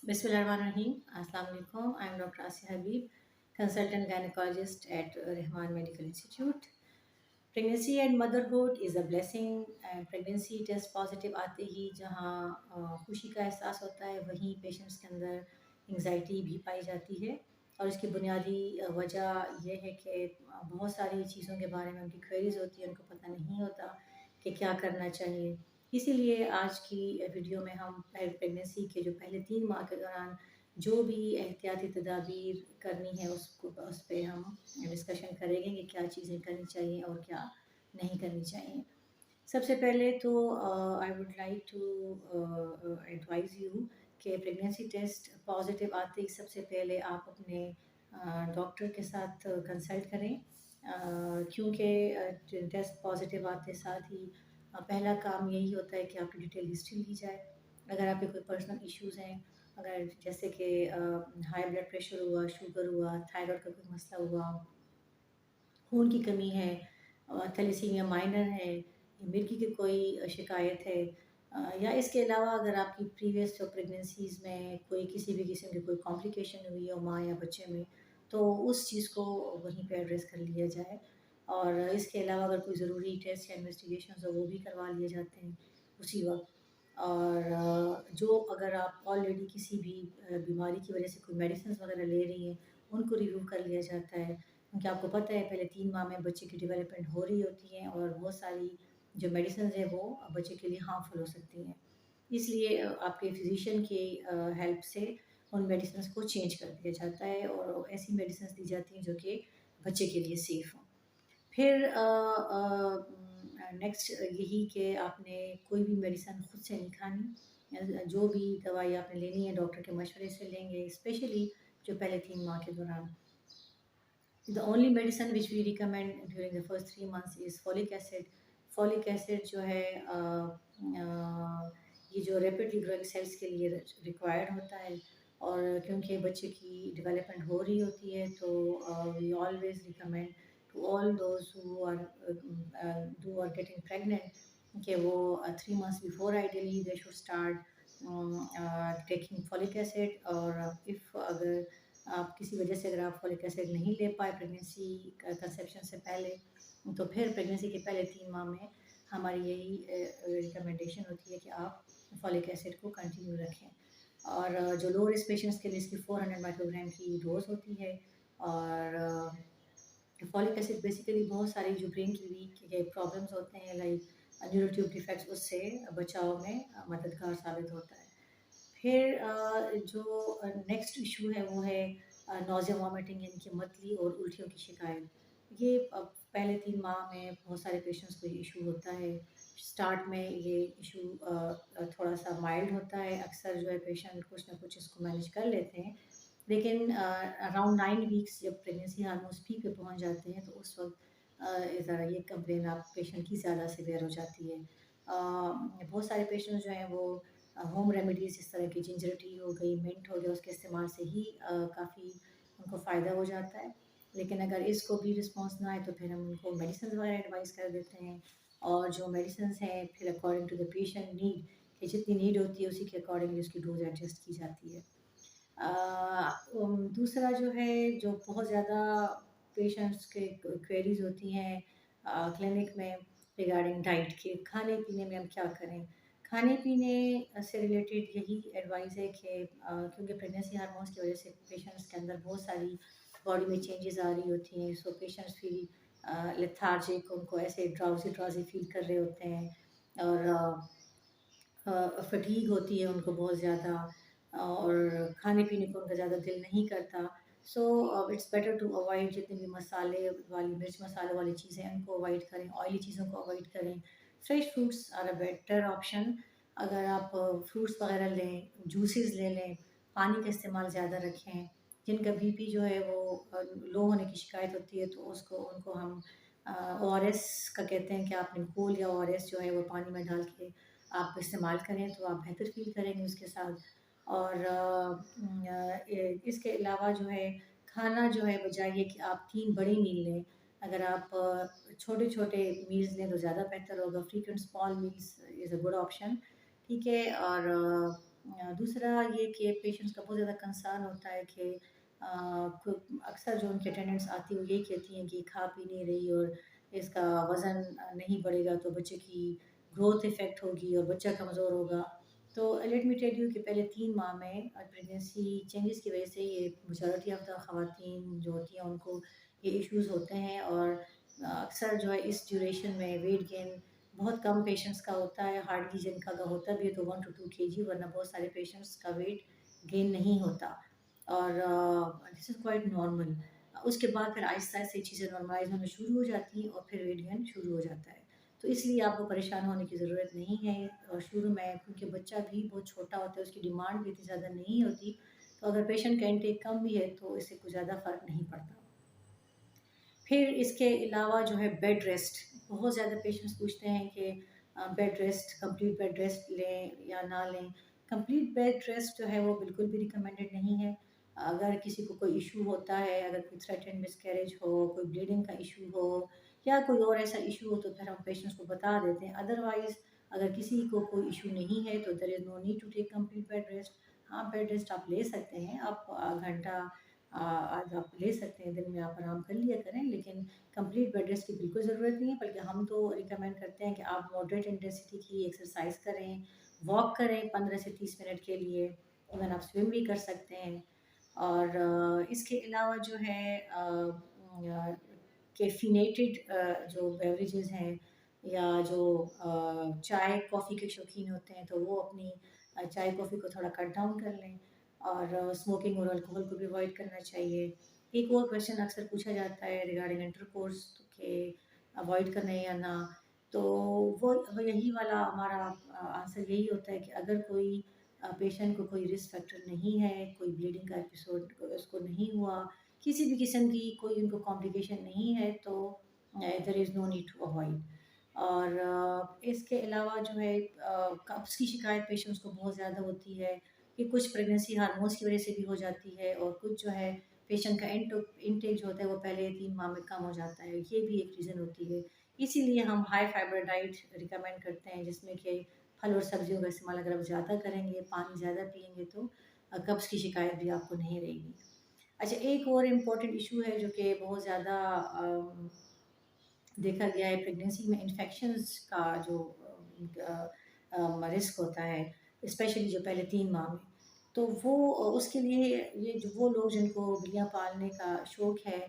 Bismillahirrahmanirrahim. Assalamu alaikum. I am Dr. Asya Habib, consultant gynecologist at Rahman Medical Institute. Pregnancy and motherhood is a blessing. Pregnancy test positive आते ही जहाँ खुशी का एहसास होता है वहीं पेशेंट्स के अंदर एंग्जाइटी भी पाई जाती है। और इसकी बुनियादी वजह यह है कि बहुत सारी चीज़ों के बारे में उनकी क्वेरीज होती है, उनको पता नहीं होता कि क्या करना चाहिए। इसीलिए आज की वीडियो में हम प्रेगनेंसी के जो पहले 3 माह के दौरान जो भी एहतियाती तदाबीर करनी है उस पर हम डिस्कशन करेंगे कि क्या चीज़ें करनी चाहिए और क्या नहीं करनी चाहिए। सबसे पहले तो I would like to advise you कि प्रेगनेंसी टेस्ट पॉजिटिव आते ही सबसे पहले आप अपने डॉक्टर के साथ कंसल्ट करें, क्योंकि टेस्ट पॉजिटिव आते साथ ही पहला काम यही होता है कि आपकी डिटेल हिस्ट्री ली जाए। अगर आपके कोई पर्सनल इश्यूज़ हैं, अगर जैसे कि हाई ब्लड प्रेशर हुआ, शुगर हुआ, थायराइड का कोई मसला हुआ, खून की कमी है, थैलेसीमिया माइनर है, मिर्गी की कोई शिकायत है, या इसके अलावा अगर आपकी प्रीवियस जो प्रेगनेंसीज़ में कोई किसी भी किस्म की कोई कॉम्प्लिकेशन हुई हो माँ या बच्चे में, तो उस चीज़ को वहीं पे एड्रेस कर लिया जाए। और इसके अलावा अगर कोई ज़रूरी टेस्ट या इन्वेस्टिगेशंस हो वो भी करवा लिए जाते हैं उसी वक्त। और जो अगर आप ऑलरेडी किसी भी बीमारी की वजह से कोई मेडिसिन वगैरह ले रही हैं उनको रिव्यू कर लिया जाता है, क्योंकि आपको पता है पहले 3 माह में बच्चे की डेवलपमेंट हो रही होती है और बहुत सारी जो मेडिसिन है वो बच्चे के लिए हार्मफुल हो सकती हैं। इसलिए आपके फिजिशियन की हेल्प से उन मेडिसिन को चेंज कर दिया जाता है और ऐसी मेडिसिन दी जाती हैं जो कि बच्चे के लिए सेफ़ हों। फिर नेक्स्ट यही कि आपने कोई भी मेडिसिन खुद से नहीं खानी। जो भी दवाई आपने लेनी है डॉक्टर के मशवरे से लेंगे, स्पेशली जो पहले 3 माह के दौरान। The only medicine which we recommend during the first 3 months is folic acid. Folic acid जो है ये जो रैपिडली ग्रोइंग सेल्स के लिए रिक्वायर्ड होता है, और क्योंकि बच्चे की डेवलपमेंट हो रही होती है तो we always recommend to all those who are getting pregnant कि वो 3 months before ideally they should start taking folic acid. और इफ़ अगर आप किसी वजह से अगर आप फॉलिक एसिड नहीं ले पाए प्रेगनेंसी कंसेप्शन से पहले, तो फिर प्रेगनेंसी के पहले 3 माह में हमारी यही रिकमेंडेशन होती है कि आप फॉलिक एसिड को कंटिन्यू रखें। और जो लो रिस्क पेशेंट्स के लिए इसकी 400 माइक्रोग्राम की डोज होती है। और फॉलिक एसिड बेसिकली बहुत सारी जो ब्रेन की वीक के प्रॉब्लम्स होते हैं लाइक न्यूरोट्यूब डिफेक्ट्स उससे बचाव में मददगार साबित होता है। फिर जो नेक्स्ट इशू है वो है नोज़िया वॉमिटिंग, यानी कि मतली और उल्टियों की शिकायत। ये पहले 3 माह में बहुत सारे पेशेंट्स को ये इशू होता है। स्टार्ट में ये इशू थोड़ा सा माइल्ड होता है, अक्सर जो है पेशेंट कुछ ना कुछ इसको मैनेज कर लेते हैं। लेकिन अराउंड 9 वीक्स जब प्रेगनेंसी हार्मोन्स पीक पे पहुंच जाते हैं तो उस वक्त ज़रा ये कंप्लेन आप पेशेंट की ज़्यादा सीवियर हो जाती है। बहुत सारे पेशेंट्स जो हैं वो होम रेमेडीज़ इस तरह की जिंजर टी हो गई, मिंट हो गया, उसके इस्तेमाल से ही काफ़ी उनको फ़ायदा हो जाता है। लेकिन अगर इसको भी रिस्पॉन्स ना आए तो फिर हम उनको मेडिसिन वगैरह एडवाइस कर देते हैं। और जो मेडिसिन हैं फिर according to the patient need, कि जितनी नीड होती है उसी के अकॉर्डिंगली उसकी डोज एडजस्ट की जाती है। दूसरा जो है, जो बहुत ज़्यादा पेशेंट्स के क्वेरीज होती हैं क्लिनिक में रिगार्डिंग डाइट के, खाने पीने में हम क्या करें। खाने पीने से रिलेटेड यही एडवाइस है कि क्योंकि प्रेगनेंसी हार्मोन्स की वजह से पेशेंट्स के अंदर बहुत सारी बॉडी में चेंजेस आ रही होती हैं, सो पेशेंट्स फील लेथार्जिक, उनको ऐसे ड्राउजी ड्राउजी फील कर रहे होते हैं। और फटीग होती है उनको बहुत ज़्यादा, और खाने पीने को उनका ज़्यादा दिल नहीं करता। So it's better to avoid जितने भी मसाले वाली, मिर्च मसालों वाली चीज़ें हैं उनको अवॉइड करें, ऑयली चीज़ों को अवॉइड करें। Fresh fruits are a better option. अगर आप फ्रूट्स वगैरह लें, जूसेस ले लें, पानी का इस्तेमाल ज़्यादा रखें। जिनका बीपी जो है वो लो होने की शिकायत होती है तो उसको उनको हम ORS का कहते हैं कि आप निकोल या ORS जो है वो पानी में डाल के आप इस्तेमाल करें तो आप बेहतर फ़ील करेंगे उसके साथ। और इसके अलावा जो है खाना जो है बजाय ये कि आप 3 बड़ी मील लें, अगर आप छोटे-छोटे मील्स लें तो ज़्यादा बेहतर होगा। Frequent small meals is a good option. ठीक है। और दूसरा ये कि पेशेंट्स का बहुत ज़्यादा कंसर्न होता है कि अक्सर जो उनकी अटेंडेंट्स आती है वो यही कहती हैं कि खा पी नहीं रही और इसका वज़न नहीं बढ़ेगा तो बच्चे की ग्रोथ इफ़ेक्ट होगी और बच्चा कमज़ोर होगा। तो लेट मी टेल यू कि पहले 3 माह में प्रेगनेंसी चेंजेस की वज़ह से ये मेजॉरिटी ऑफ़ द ख़वातीन जो होती हैं उनको ये इश्यूज़ होते हैं और अक्सर जो है इस ड्यूरेशन में वेट गेन बहुत कम पेशेंट्स का होता है, हार्डली जिनका अगर होता भी है तो 1 टू 2 केजी, वरना बहुत सारे पेशेंट्स का वेट गेन नहीं होता और दिस इज़ क्वाइट नॉर्मल। उसके बाद फिर आहिस्ता-आहिस्ता ये चीज़ें नॉर्मलाइज़ होना शुरू हो जाती हैं और फिर वेट गेन शुरू हो जाता है। तो इसलिए आपको परेशान होने की ज़रूरत नहीं है शुरू में, क्योंकि बच्चा भी बहुत छोटा होता है, उसकी डिमांड भी इतनी ज़्यादा नहीं होती। तो अगर पेशेंट का इंटेक कम भी है तो इससे कुछ ज़्यादा फ़र्क नहीं पड़ता। फिर इसके अलावा जो है बेड रेस्ट, बहुत ज़्यादा पेशेंट्स पूछते हैं कि bed rest, complete bed rest लें या ना लें। कंप्लीट बेड रेस्ट जो है वो बिल्कुल भी रिकमेंडेड नहीं है। अगर किसी को कोई इशू होता है, अगर कोई थ्रेटेंड मिसकैरेज हो, कोई ब्लीडिंग का इशू हो या कोई और ऐसा इशू हो तो फिर हम पेशेंट्स को बता देते हैं। अदरवाइज़ अगर किसी को कोई इशू नहीं है तो there is no need to take complete bed rest. हाँ, बेड रेस्ट आप ले सकते हैं, आप घंटा आज आप ले सकते हैं, दिन में आप आराम कर लिया करें, लेकिन कंप्लीट बेड रेस्ट की बिल्कुल ज़रूरत नहीं है। बल्कि हम तो रिकमेंड करते हैं कि आप मॉडरेट इंटेंसिटी की एक्सरसाइज करें, वॉक करें 15 से 30 मिनट के लिए, इवन आप स्विम भी कर सकते हैं। और इसके अलावा जो है कैफ़ीनेटेड जो बेवरेजेज़ हैं या जो चाय कॉफ़ी के शौकीन होते हैं तो वो अपनी चाय कॉफ़ी को थोड़ा कट डाउन कर लें और स्मोकिंग और अल्कोहल को भी अवॉइड करना चाहिए। एक और क्वेश्चन अक्सर पूछा जाता है रिगार्डिंग इंटरकोर्स के अवॉइड करना है या ना, तो वो यही वाला हमारा आंसर यही होता है कि अगर कोई पेशेंट को कोई रिस्क फैक्टर नहीं है, कोई ब्लीडिंग का एपिसोड उसको नहीं हुआ, किसी भी किस्म की कोई उनको कॉम्प्लिकेशन नहीं है तो there is no need to avoid. और इसके अलावा जो है कब्ज़ की शिकायत पेशेंट्स को बहुत ज़्यादा होती है कि कुछ प्रेगनेंसी हार्मोन्स की वज़ह से भी हो जाती है और कुछ जो है पेशेंट का इनटेक जो होता है वो पहले 3 माह में कम हो जाता है, ये भी एक रीज़न होती है। इसीलिए हम हाई फाइबर डाइट रिकमेंड करते हैं जिसमें कि फल और सब्जियों का इस्तेमाल अगर आप ज़्यादा करेंगे, पानी ज़्यादा पिएँगे तो कब्ज़ की शिकायत भी आपको नहीं रहेगी। अच्छा, एक और इम्पोर्टेंट इश्यू है जो कि बहुत ज़्यादा देखा गया है प्रेगनेंसी में, इन्फेक्शंस का जो रिस्क होता है, स्पेशली जो पहले 3 माह में। तो वो उसके लिए ये जो वो लोग जिनको बिल्लियाँ पालने का शौक है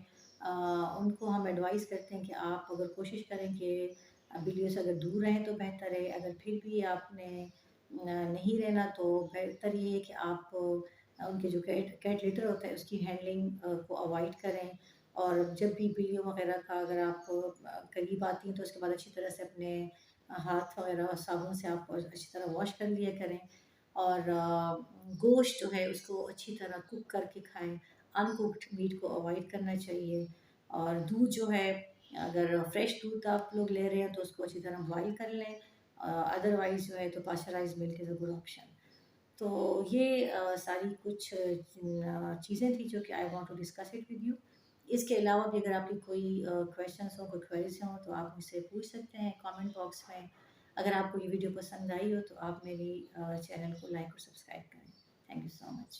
उनको हम एडवाइस करते हैं कि आप अगर कोशिश करें कि बिल्लियों से अगर दूर रहें तो बेहतर है। अगर फिर भी आपने नहीं रहना तो बेहतर ये है कि आप उनके जो कैट कैट लिटर होता है उसकी हैंडलिंग को अवॉइड करें। और जब भी बिल्लियों वगैरह का अगर आप करीब आती हैं तो उसके बाद अच्छी तरह से अपने हाथ वगैरह साबुन से आप अच्छी तरह वॉश कर लिया करें। और गोश्त जो है उसको अच्छी तरह कुक करके खाएं, अनकुक्ड मीट को अवॉइड करना चाहिए। और दूध जो है, अगर फ्रेश दूध आप लोग ले रहे हैं तो उसको अच्छी तरह बॉयल कर लें, अदरवाइज़ जो है तो pasteurised milk is a good option. तो ये सारी कुछ चीज़ें थी जो कि I want to discuss it with you. इसके अलावा भी अगर आपकी कोई क्वेश्चन्स हो, कोई क्वेरीज हों तो आप मुझसे पूछ सकते हैं कमेंट बॉक्स में। अगर आपको ये वीडियो पसंद आई हो तो आप मेरी चैनल को लाइक और सब्सक्राइब करें। Thank you so much.